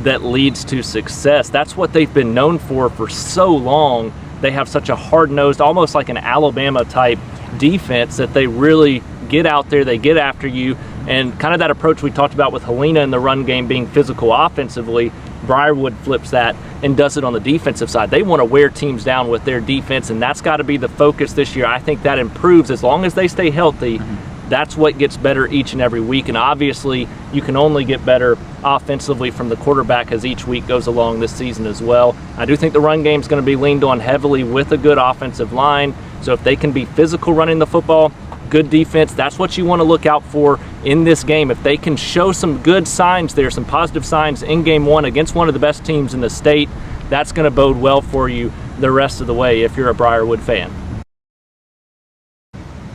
that leads to success. That's what they've been known for so long. They have such a hard-nosed, almost like an Alabama-type defense that they really get out there, they get after you, and kind of that approach we talked about with Helena in the run game being physical offensively, Briarwood flips that and does it on the defensive side. They want to wear teams down with their defense, and that's got to be the focus this year. I think that improves as long as they stay healthy. That's what gets better each and every week, and obviously you can only get better offensively from the quarterback as each week goes along this season as well. I do think the run game is going to be leaned on heavily with a good offensive line, so if they can be physical running the football, good defense, that's what you want to look out for in this game. If they can show some good signs there, some positive signs in game one against one of the best teams in the state, that's going to bode well for you the rest of the way if you're a Briarwood fan.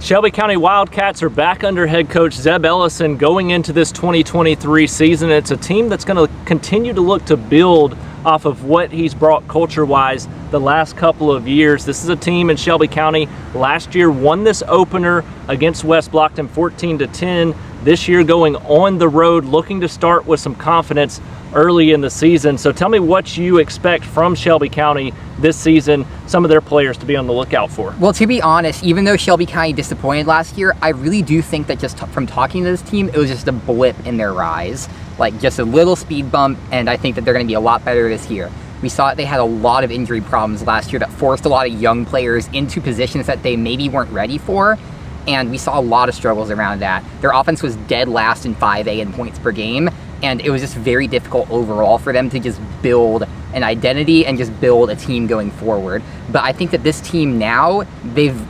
Shelby County Wildcats are back under head coach Zeb Ellison going into this 2023 season. It's a team that's going to continue to look to build off of what he's brought culture-wise the last couple of years. This is a team in Shelby County last year won this opener against West Blocton 14-10. This year going on the road, looking to start with some confidence early in the season. So tell me what you expect from Shelby County this season, some of their players to be on the lookout for. Well, to be honest, even though Shelby County disappointed last year, I really do think that just from talking to this team, it was just a blip in their rise. Like just a little speed bump, and I think that they're going to be a lot better this year. We saw that they had a lot of injury problems last year that forced a lot of young players into positions that they maybe weren't ready for, and we saw a lot of struggles around that. Their offense was dead last in 5A in points per game, and it was just very difficult overall for them to just build an identity and just build a team going forward. But I think that this team now, they've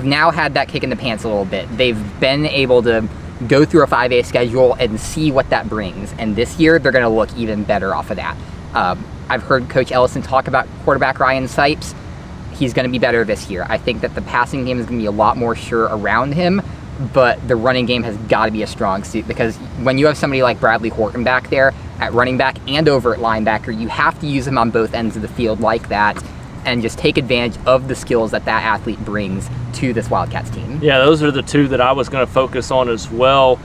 now had that kick in the pants a little bit. They've been able to go through a 5A schedule and see what that brings, and this year they're going to look even better off of that. I've heard Coach Ellison talk about quarterback Ryan Sipes. He's going to be better this year. I think that the passing game is going to be a lot more sure around him, but the running game has got to be a strong suit, because when you have somebody like Bradley Horton back there at running back and over at linebacker, you have to use him on both ends of the field like that. and just take advantage of the skills that athlete brings to this Wildcats team. Yeah, those are the two that I was going to focus on as well.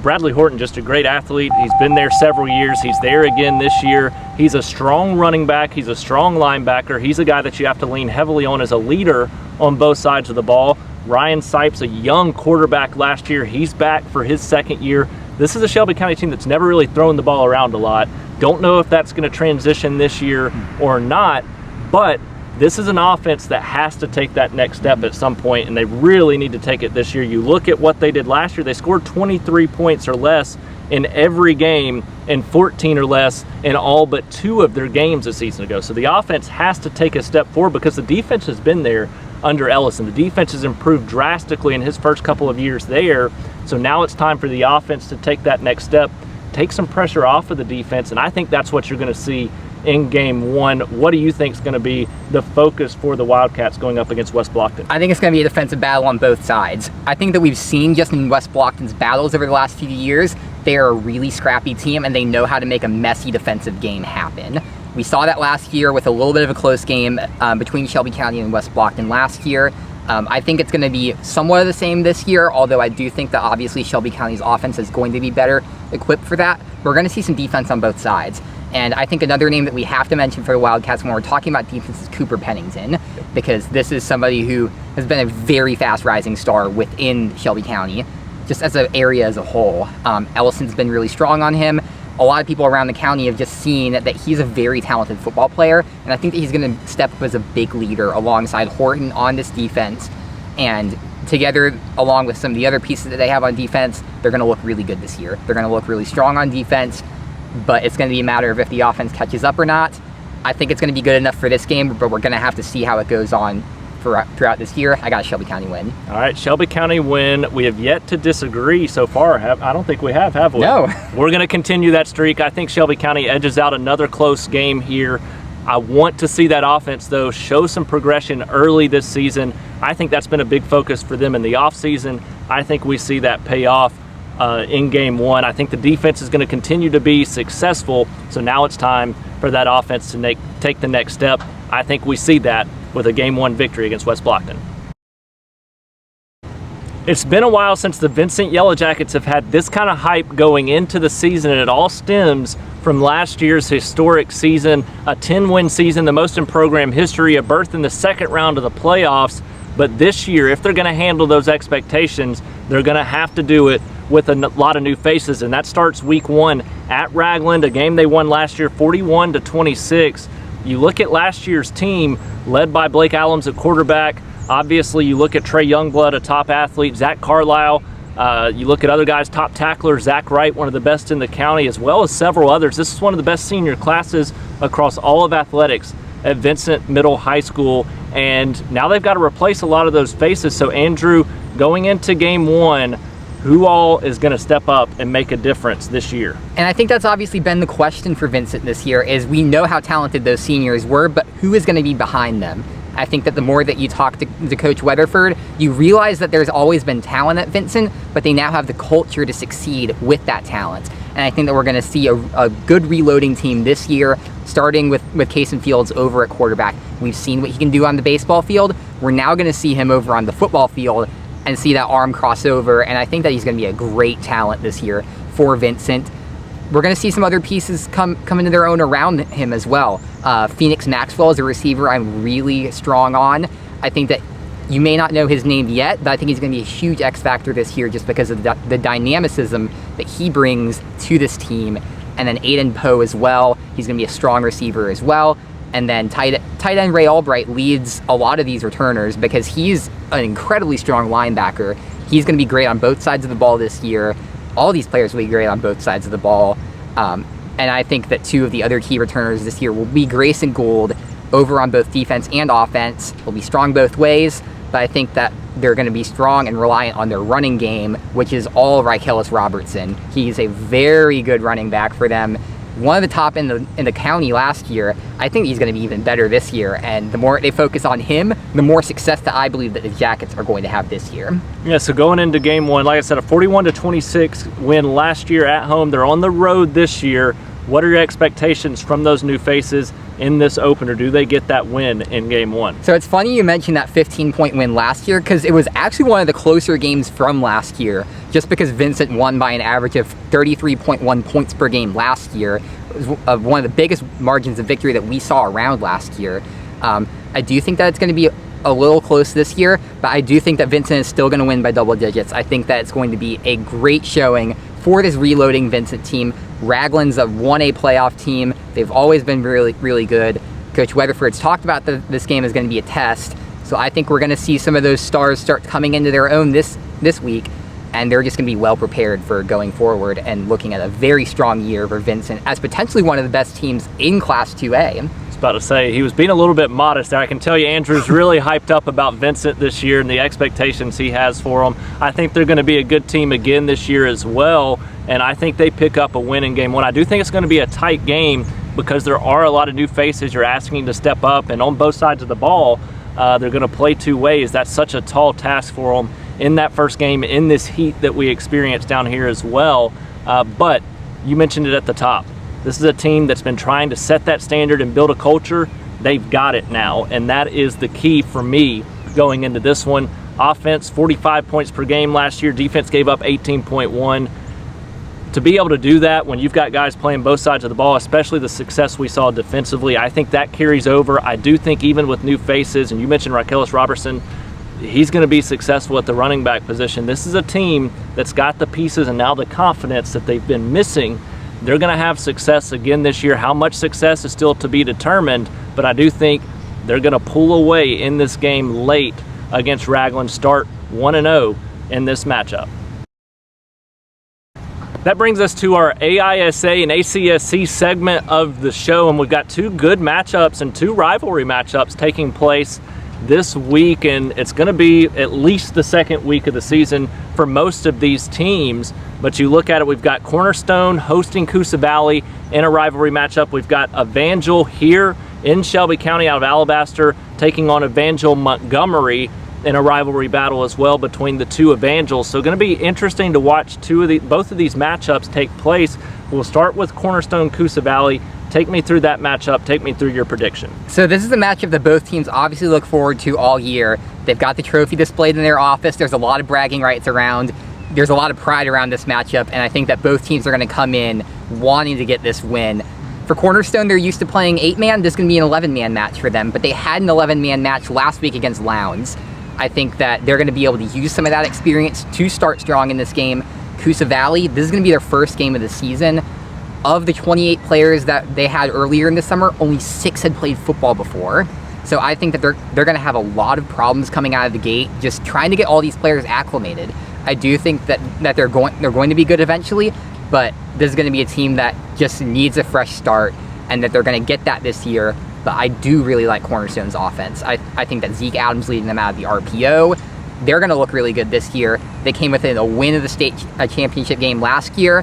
Bradley Horton, just a great athlete. He's been there several years. He's there again this year. He's a strong running back. He's a strong linebacker. He's a guy that you have to lean heavily on as a leader on both sides of the ball. Ryan Sipes, a young quarterback last year. He's back for his second year. This is a Shelby County team that's never really thrown the ball around a lot. Don't know if that's going to transition this year or not, but this is an offense that has to take that next step at some point, and they really need to take it this year. You look at what they did last year. They scored 23 points or less in every game and 14 or less in all but 2 of their games a season ago. So the offense has to take a step forward because the defense has been there under Ellison. The defense has improved drastically in his first couple of years there. So now it's time for the offense to take that next step, take some pressure off of the defense, and I think that's what you're going to see in game 1. What do you think is going to be the focus for the Wildcats going up against West Blocton? I think it's going to be a defensive battle on both sides. I think that we've seen just in West Blocton's battles over the last few years, they are a really scrappy team and they know how to make a messy defensive game happen. We saw that last year with a little bit of a close game between Shelby County and West Blocton last year. I think it's going to be somewhat of the same this year, although I do think that obviously Shelby County's offense is going to be better equipped for that. We're going to see some defense on both sides. And I think another name that we have to mention for the Wildcats when we're talking about defense is Cooper Pennington, because this is somebody who has been a very fast rising star within Shelby County, just as an area as a whole. Ellison's been really strong on him. A lot of people around the county have just seen that he's a very talented football player, and I think that he's going to step up as a big leader alongside Horton on this defense. And together, along with some of the other pieces that they have on defense, they're going to look really good this year. They're going to look really strong on defense, but it's going to be a matter of if the offense catches up or not. I think it's going to be good enough for this game, but we're going to have to see how it goes on throughout this year. I got a Shelby County win. All right, Shelby County win. We have yet to disagree so far. I don't think we have we? No. We're going to continue that streak. I think Shelby County edges out another close game here. I want to see that offense, though, show some progression early this season. I think that's been a big focus for them in the offseason. I think we see that pay off in game 1. I think the defense is going to continue to be successful, so now it's time for that offense to take the next step. I think we see that with a game 1 victory against West Blocton. It's been a while since the Vincent Yellow Jackets have had this kind of hype going into the season, and it all stems from last year's historic season, a 10-win season, the most in program history, a berth in the second round of the playoffs. But this year, if they're going to handle those expectations, they're going to have to do it with a lot of new faces, and that starts week 1 at Ragland, a game they won last year 41-26. You look at last year's team led by Blake Allums at quarterback. Obviously, you look at Trey Youngblood, a top athlete, Zach Carlisle. You look at other guys, top tackler, Zach Wright, one of the best in the county, as well as several others. This is one of the best senior classes across all of athletics at Vincent Middle High School, and now they've got to replace a lot of those faces. So Andrew, going into game 1, who all is going to step up and make a difference this year? And I think that's obviously been the question for Vincent this year, is we know how talented those seniors were, but who is going to be behind them? I think that the more that you talk to Coach Weatherford, you realize that there's always been talent at Vincent, but they now have the culture to succeed with that talent. And I think that we're going to see a good reloading team this year, starting with Cason Fields over at quarterback. We've seen what he can do on the baseball field. We're now going to see him over on the football field and see that arm crossover, and I think that he's going to be a great talent this year for Vincent. We're going to see some other pieces come into their own around him as well. Phoenix Maxwell is a receiver I'm really strong on. I think that you may not know his name yet, but I think he's going to be a huge X factor this year just because of the dynamicism that he brings to this team. And then Aiden Poe as well. He's going to be a strong receiver as well. And then tight end Ray Albright leads a lot of these returners because he's an incredibly strong linebacker. He's going to be great on both sides of the ball this year. All these players will be great on both sides of the ball. And I think that 2 of the other key returners this year will be Grayson Gould over on both defense and offense. Will be strong both ways, but I think that they're going to be strong and reliant on their running game, which is all Rykellis Robertson. He's a very good running back for them. One of the top in the county last year. I think he's going to be even better this year, and the more they focus on him, the more success that I believe that the Jackets are going to have this year. Yeah, so going into game 1, like I said, a 41-26 win last year at home. They're on the road this year. What are your expectations from those new faces in this opener? Do they get that win in game one? So it's funny you mentioned that 15-point win last year, because it was actually one of the closer games from last year, just because Vincent won by an average of 33.1 points per game last year. It was one of the biggest margins of victory that we saw around last year. I do think that it's going to be a little close this year, but I do think that Vincent is still going to win by double digits. I think that it's going to be a great showing for this reloading Vincent team. Ragland's a 1A playoff team. They've always been really, really good. Coach Weatherford's talked about this game is going to be a test. So I think we're going to see some of those stars start coming into their own this week, and they're just going to be well prepared for going forward and looking at a very strong year for Vincent as potentially one of the best teams in Class 2A. About to say, he was being a little bit modest there. I can tell you Andrew's really hyped up about Vincent this year and the expectations he has for them. I think they're going to be a good team again this year as well, and I think they pick up a win in game one. I do think it's going to be a tight game because there are a lot of new faces you're asking to step up, and on both sides of the ball, they're going to play two ways. That's such a tall task for them in that first game, in this heat that we experienced down here as well. But you mentioned it at the top. This is a team that's been trying to set that standard and build a culture. They've got it now, and that is the key for me going into this one. Offense, 45 points per game last year. Defense gave up 18.1. To be able to do that when you've got guys playing both sides of the ball, especially the success we saw defensively, I think that carries over. I do think even with new faces, and you mentioned Raquelis Robertson, he's going to be successful at the running back position. This is a team that's got the pieces and now the confidence that they've been missing. They're going to have success again this year. How much success is still to be determined, but I do think they're going to pull away in this game late against Ragland, start 1-0 in this matchup. That brings us to our AISA and ACSC segment of the show, and we've got two good matchups and two rivalry matchups taking place this week, and it's going to be at least the second week of the season for most of these teams. But you look at it, we've got Cornerstone hosting Coosa Valley in a rivalry matchup. We've got Evangel here in Shelby County out of Alabaster taking on Evangel Montgomery in a rivalry battle as well between the two Evangels. So going to be interesting to watch both of these matchups take place. We'll start with Cornerstone Coosa Valley. Take me through that matchup. Take me through your prediction. So this is a matchup that both teams obviously look forward to all year. They've got the trophy displayed in their office. There's a lot of bragging rights around. There's a lot of pride around this matchup, and I think that both teams are going to come in wanting to get this win. For Cornerstone, they're used to playing 8-man. This is going to be an 11-man match for them, but they had an 11-man match last week against Lowndes. I think that they're going to be able to use some of that experience to start strong in this game. Coosa Valley, this is going to be their first game of the season. Of the 28 players that they had earlier in the summer, only 6 had played football before. So I think that they're going to have a lot of problems coming out of the gate, just trying to get all these players acclimated. I do think that they're going to be good eventually, but this is going to be a team that just needs a fresh start, and that they're going to get that this year. But I do really like Cornerstone's offense. I think that Zeke Adams leading them out of the RPO. They're going to look really good this year. They came within a win of the state championship game last year.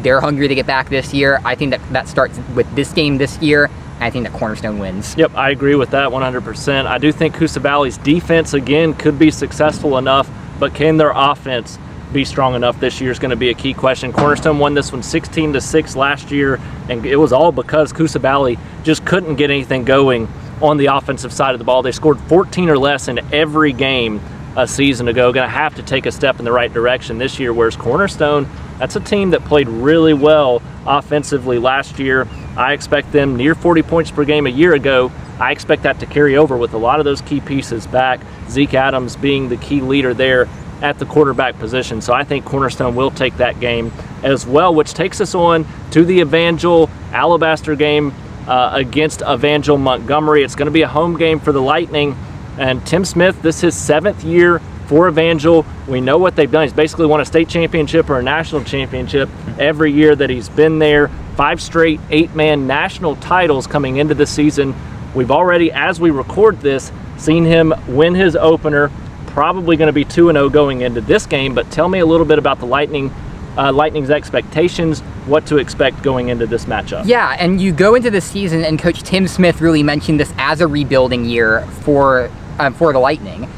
They're hungry to get back this year. I think that starts with this game this year, and I think that Cornerstone wins. Yep, I agree with that 100%. I do think Coosa Valley's defense, again, could be successful enough, but can their offense be strong enough this year is going to be a key question. Cornerstone won this one 16-6 last year, and it was all because Coosa Valley just couldn't get anything going on the offensive side of the ball. They scored 14 or less in every game a season ago. Going to have to take a step in the right direction this year, whereas Cornerstone, that's a team that played really well offensively last year. I expect them near 40 points per game a year ago. I expect that to carry over with a lot of those key pieces back, Zeke Adams being the key leader there at the quarterback position. So I think Cornerstone will take that game as well, which takes us on to the Evangel Alabaster game against Evangel Montgomery. It's going to be a home game for the Lightning, and Tim Smith, this is his 7th year for Evangel. We know what they've done. He's basically won a state championship or a national championship every year that he's been there. 5 straight 8-man national titles coming into the season. We've already, as we record this, seen him win his opener. Probably going to be 2-0 going into this game, but tell me a little bit about the Lightning's expectations, what to expect going into this matchup. Yeah, and you go into the season, and Coach Tim Smith really mentioned this as a rebuilding year for the Lightning.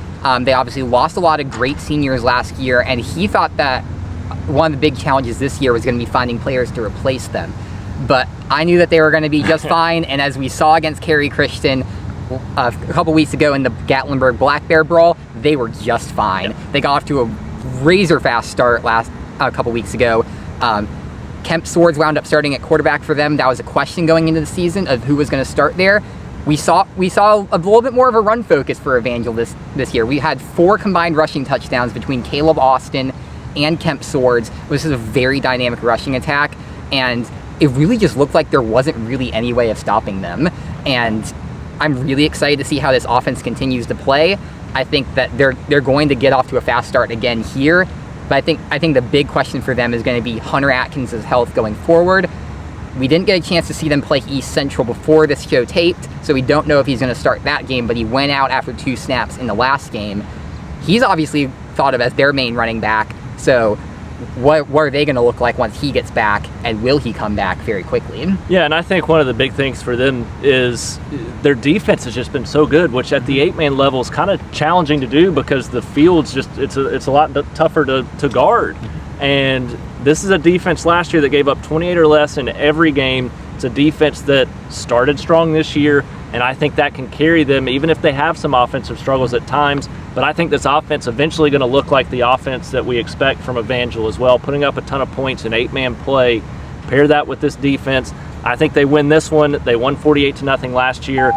They obviously lost a lot of great seniors last year, and he thought that one of the big challenges this year was going to be finding players to replace them. but I knew that they were going to be just fine. And as we saw against Cary Christian a couple weeks ago in the Gatlinburg Black Bear Brawl, they were just fine. Yep. They got off to a razor fast start a couple weeks ago. Kemp Swords wound up starting at quarterback for them. That was a question going into the season of who was going to start there. We saw a little bit more of a run focus for Evangel this year. We had 4 combined rushing touchdowns between Caleb Austin and Kemp Swords. This is a very dynamic rushing attack, and it really just looked like there wasn't really any way of stopping them. And I'm really excited to see how this offense continues to play. I think that they're going to get off to a fast start again here, but I think the big question for them is going to be Hunter Atkins' health going forward. We didn't get a chance to see them play East Central before this show taped, so we don't know if he's going to start that game, but he went out after 2 snaps in the last game. He's obviously thought of as their main running back, so what are they going to look like once he gets back, and will he come back very quickly? Yeah, and I think one of the big things for them is their defense has just been so good, which at the 8-man level is kind of challenging to do because the field's just it's a lot tougher to guard. And this is a defense last year that gave up 28 or less in every game. It's a defense that started strong this year, and I think that can carry them even if they have some offensive struggles at times. But I think this offense eventually going to look like the offense that we expect from Evangel as well, putting up a ton of points in 8-man play. Pair that with this defense, I think they win this one. They won 48-0 last year.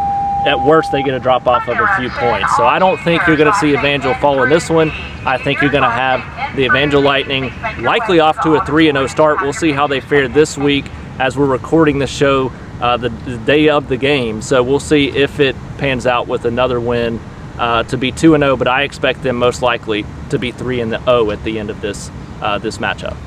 At worst, they get a drop off of a few points. So I don't think you're going to see Evangel fall in this one. I think you're going to have the Evangel Lightning likely off to a 3-0 start. We'll see how they fare this week as we're recording the show the day of the game. So we'll see if it pans out with another win to be 2-0, but I expect them most likely to be 3-0 at the end of this matchup.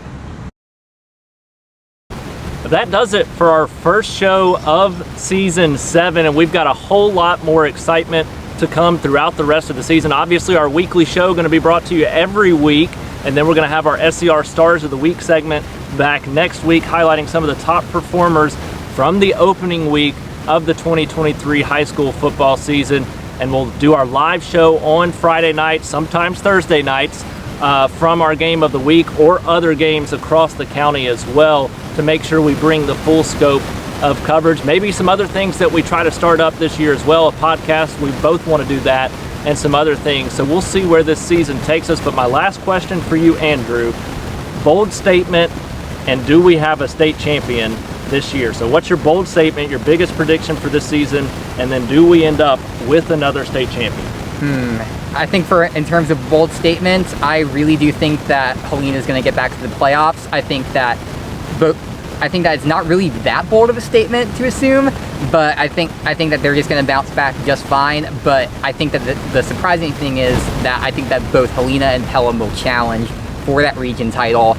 That does it for our first show of season 7, and we've got a whole lot more excitement to come throughout the rest of the season. Obviously, our weekly show going to be brought to you every week, and then we're going to have our SCR Stars of the Week segment back next week, highlighting some of the top performers from the opening week of the 2023 high school football season. And we'll do our live show on Friday nights, sometimes Thursday nights, from our game of the week or other games across the county as well, to make sure we bring the full scope of coverage. Maybe some other things that we try to start up this year as well, a podcast. We both want to do that, and some other things. So we'll see where this season takes us. But my last question for you, Andrew, bold statement, and do we have a state champion this year? So what's your bold statement, your biggest prediction for this season, and then do we end up with another state champion? I think in terms of bold statements, I really do think that Helena is going to get back to the playoffs. I think that it's not really that bold of a statement to assume, but I think that they're just going to bounce back just fine. But I think that the surprising thing is that I think that both Helena and Pelham will challenge for that region title.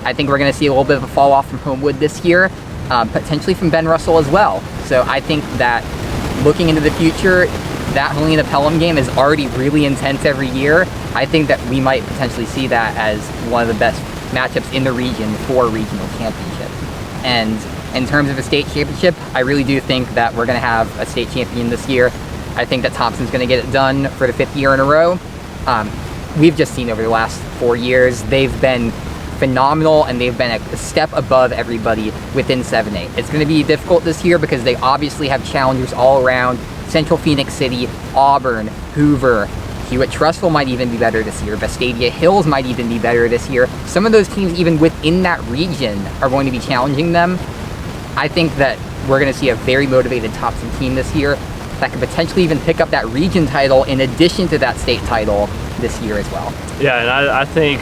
I think we're going to see a little bit of a fall off from Homewood this year, potentially from Ben Russell as well. So I think that looking into the future, that Helena-Pelham game is already really intense every year. I think that we might potentially see that as one of the best matchups in the region for a regional championship. And in terms of a state championship, I really do think that we're going to have a state champion this year. I think that Thompson's going to get it done for the 5th year in a row. We've just seen over the last 4 years, they've been phenomenal, and they've been a step above everybody within 7-8. It's going to be difficult this year because they obviously have challengers all around. Central Phoenix City, Auburn, Hoover, Hewitt-Trussville might even be better this year. Vestavia Hills might even be better this year. Some of those teams even within that region are going to be challenging them. I think that we're going to see a very motivated Thompson team this year that could potentially even pick up that region title in addition to that state title this year as well. Yeah, and I think,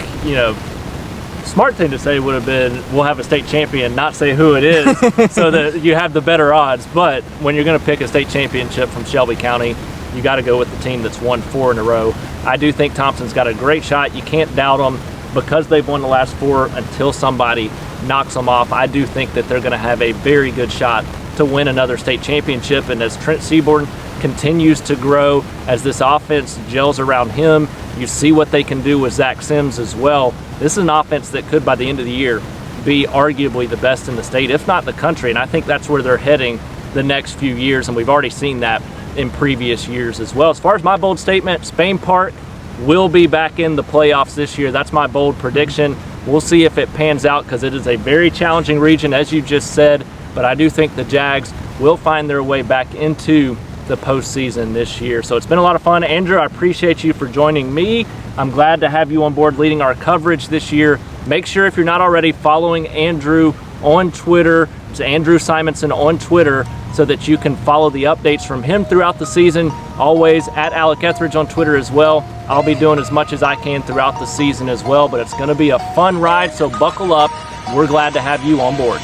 smart thing to say would have been, we'll have a state champion, not say who it is, so that you have the better odds. But when you're going to pick a state championship from Shelby County, you got to go with the team that's won 4 in a row. I do think Thompson's got a great shot. You can't doubt them because they've won the last 4 until somebody knocks them off. I do think that they're going to have a very good shot to win another state championship. And as Trent Seaborn continues to grow, as this offense gels around him, you see what they can do with Zach Sims as well. This is an offense that could, by the end of the year, be arguably the best in the state, if not the country. And I think that's where they're heading the next few years, and we've already seen that in previous years as well. As far as my bold statement, Spain Park will be back in the playoffs this year. That's my bold prediction. We'll see if it pans out because it is a very challenging region, as you just said. but I do think the Jags will find their way back into the postseason this year. So it's been a lot of fun. Andrew, I appreciate you for joining me. I'm glad to have you on board leading our coverage this year. Make sure, if you're not already, following Andrew on Twitter. It's Andrew Simonson on Twitter, so that you can follow the updates from him throughout the season. Always at Alec Etheredge on Twitter as well. I'll be doing as much as I can throughout the season as well, but it's going to be a fun ride, so buckle up. We're glad to have you on board.